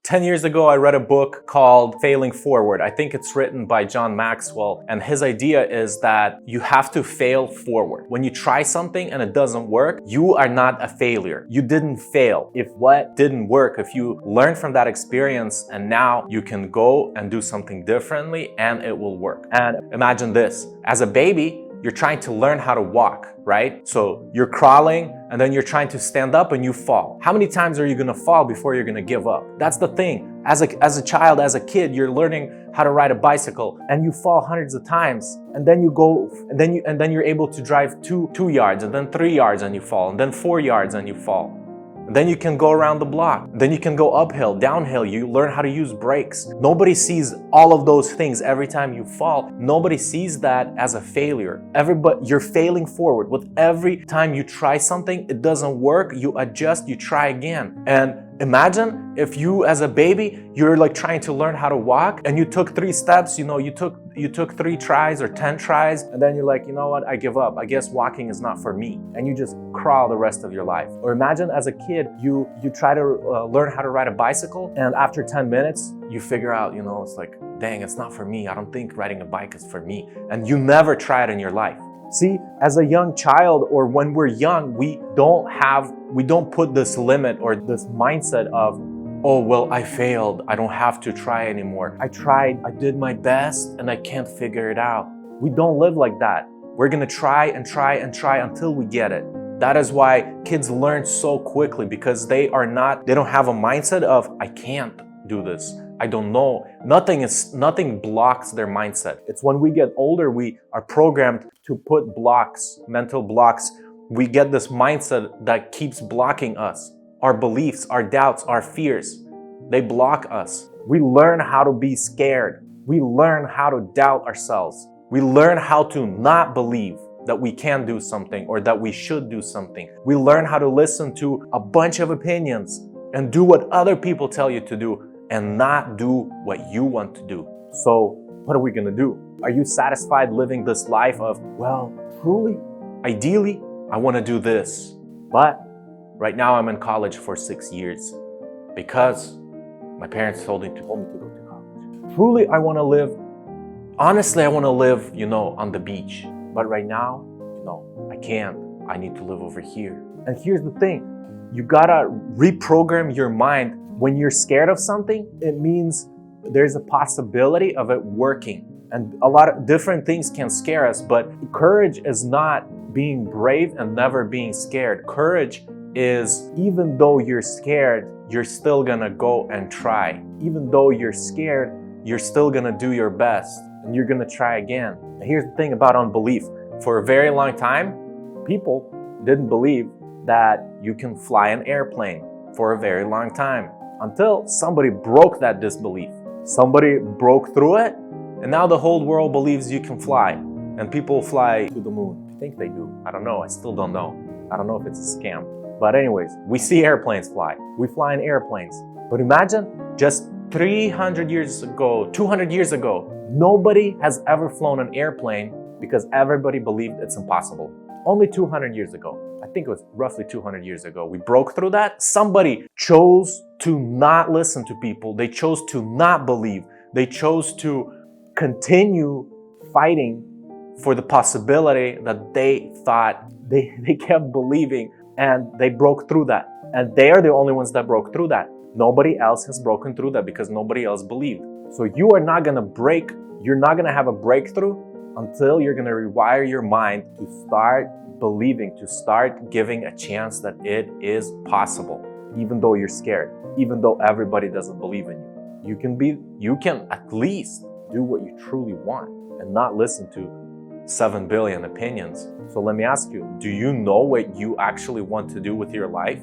10 years ago, I read a book called Failing Forward. I think it's written by John Maxwell. And his idea is that you have to fail forward. When you try something and it doesn't work, you are not a failure. You didn't fail. If what didn't work, if you learn from that experience and now you can go and do something differently and it will work. And imagine this, as a baby, you're trying to learn how to walk, right? So you're crawling and then you're trying to stand up and you fall. How many times are you gonna fall before you're gonna give up? That's the thing. As a child, as a kid, you're learning how to ride a bicycle and you fall hundreds of times, and then you go and then you're able to drive 2 yards, and then 3 yards and you fall, and then 4 yards and you fall. Then you can go around the block. Then you can go uphill, downhill. You learn how to use brakes. Nobody sees all of those things every time you fall. Nobody sees that as a failure. You're failing forward. With every time you try something, it doesn't work, you adjust, you try again. And imagine if you, as a baby, you're like trying to learn how to walk and you took 3 steps, you took 3 tries or 10 tries, and then you're like, you know what, I give up. I guess walking is not for me. And you just crawl the rest of your life. Or imagine as a kid, you try to learn how to ride a bicycle, and after 10 minutes, you figure out, it's like, dang, it's not for me. I don't think riding a bike is for me. And you never try it in your life. See, as a young child or when we're young, we don't put this limit or this mindset of, oh, well, I failed. I don't have to try anymore. I tried, I did my best, and I can't figure it out. We don't live like that. We're gonna try and try and try until we get it. That is why kids learn so quickly, because they don't have a mindset of, I can't do this. I don't know. Nothing blocks their mindset. It's when we get older, we are programmed to put blocks, mental blocks. We get this mindset that keeps blocking us. Our beliefs, our doubts, our fears, they block us. We learn how to be scared. We learn how to doubt ourselves. We learn how to not believe that we can do something or that we should do something. We learn how to listen to a bunch of opinions and do what other people tell you to do and not do what you want to do. So what are we gonna do? Are you satisfied living this life of, well, truly, ideally, I wanna do this, but right now I'm in college for 6 years because my parents told me to go to college. Truly, I wanna live, honestly, I wanna live, on the beach. But right now, I can't. I need to live over here. And here's the thing, you gotta reprogram your mind. When you're scared of something, it means there's a possibility of it working. And a lot of different things can scare us, but courage is not being brave and never being scared. Courage is, even though you're scared, you're still gonna go and try. Even though you're scared, you're still gonna do your best and you're gonna try again. And here's the thing about unbelief. For a very long time, people didn't believe that you can fly an airplane for a very long time, until somebody broke that disbelief. Somebody broke through it, and now the whole world believes you can fly. And people fly to the moon. I think they do. I don't know. I still don't know. I don't know if it's a scam. But anyways, we see airplanes fly. We fly in airplanes. But imagine just 300 years ago, 200 years ago, nobody has ever flown an airplane because everybody believed it's impossible. Only 200 years ago. I think it was roughly 200 years ago. We broke through that. Somebody chose to not listen to people. They chose to not believe. They chose to continue fighting for the possibility that they thought they kept believing, and they broke through that. And they are the only ones that broke through that. Nobody else has broken through that because nobody else believed. So you are not gonna break, you're not gonna have a breakthrough until you're gonna rewire your mind to start believing, to start giving a chance that it is possible, even though you're scared, even though everybody doesn't believe in you. You can at least do what you truly want and not listen to 7 billion opinions. So let me ask you, do you know what you actually want to do with your life?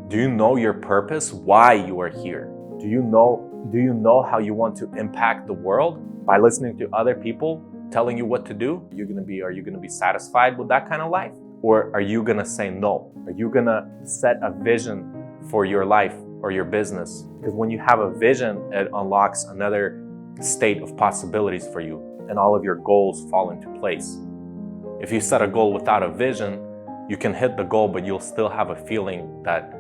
Do you know your purpose, why you are here? Do you know how you want to impact the world by listening to other people telling you what to do? Are you gonna be satisfied with that kind of life? Or are you gonna say no? Are you gonna set a vision for your life or your business? Because when you have a vision, it unlocks another state of possibilities for you, and all of your goals fall into place. If you set a goal without a vision, you can hit the goal, but you'll still have a feeling that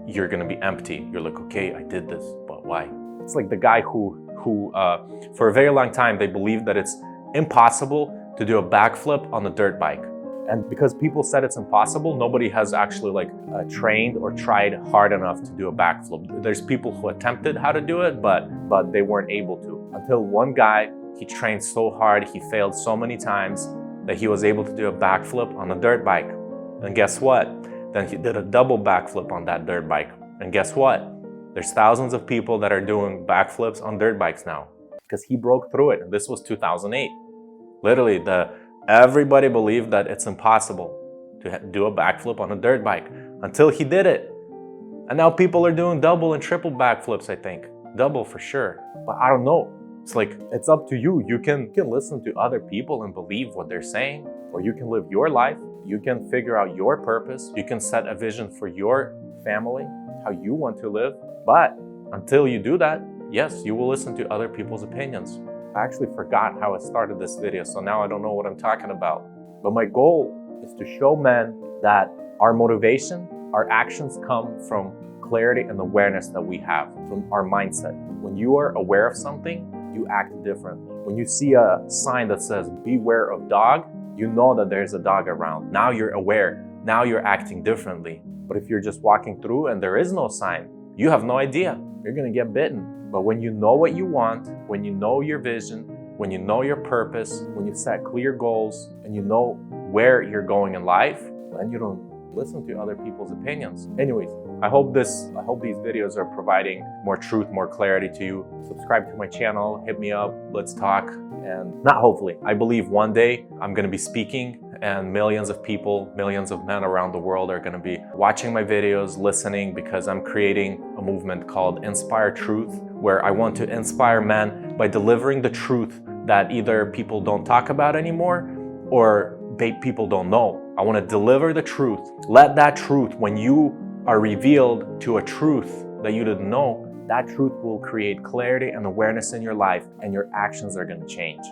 you're gonna be empty. You're like, okay, I did this, but Why? It's like the guy who for a very long time, they believed that it's impossible to do a backflip on a dirt bike. And because people said it's impossible, nobody has actually trained or tried hard enough to do a backflip. There's people who attempted how to do it, but they weren't able to. Until one guy, he trained so hard, he failed so many times that he was able to do a backflip on a dirt bike. And guess what? Then he did a double backflip on that dirt bike. And guess what? There's thousands of people that are doing backflips on dirt bikes now because he broke through it. And this was 2008. Literally, everybody believed that it's impossible to do a backflip on a dirt bike until he did it. And now people are doing double and triple backflips, I think. Double for sure. But I don't know. It's like, it's up to you. You can listen to other people and believe what they're saying, or you can live your life. You can figure out your purpose. You can set a vision for your family, how you want to live. But until you do that, yes, you will listen to other people's opinions. I actually forgot how I started this video, so now I don't know what I'm talking about. But my goal is to show men that our motivation, our actions come from clarity and awareness that we have, from our mindset. When you are aware of something, you act differently. When you see a sign that says, beware of dog, you know that there's a dog around. Now you're aware. Now you're acting differently. But if you're just walking through and there is no sign, you have no idea. You're gonna get bitten. But when you know what you want, when you know your vision, when you know your purpose, when you set clear goals, and you know where you're going in life, then you don't listen to other people's opinions. Anyways, I hope these videos are providing more truth, more clarity to you. Subscribe to my channel, hit me up, let's talk. And not hopefully, I believe one day I'm gonna be speaking and millions of people, millions of men around the world are gonna be watching my videos, listening, because I'm creating a movement called Inspire Truth, where I want to inspire men by delivering the truth that either people don't talk about anymore or people don't know. I want to deliver the truth. Let that truth, when you are revealed to a truth that you didn't know, that truth will create clarity and awareness in your life, and your actions are going to change.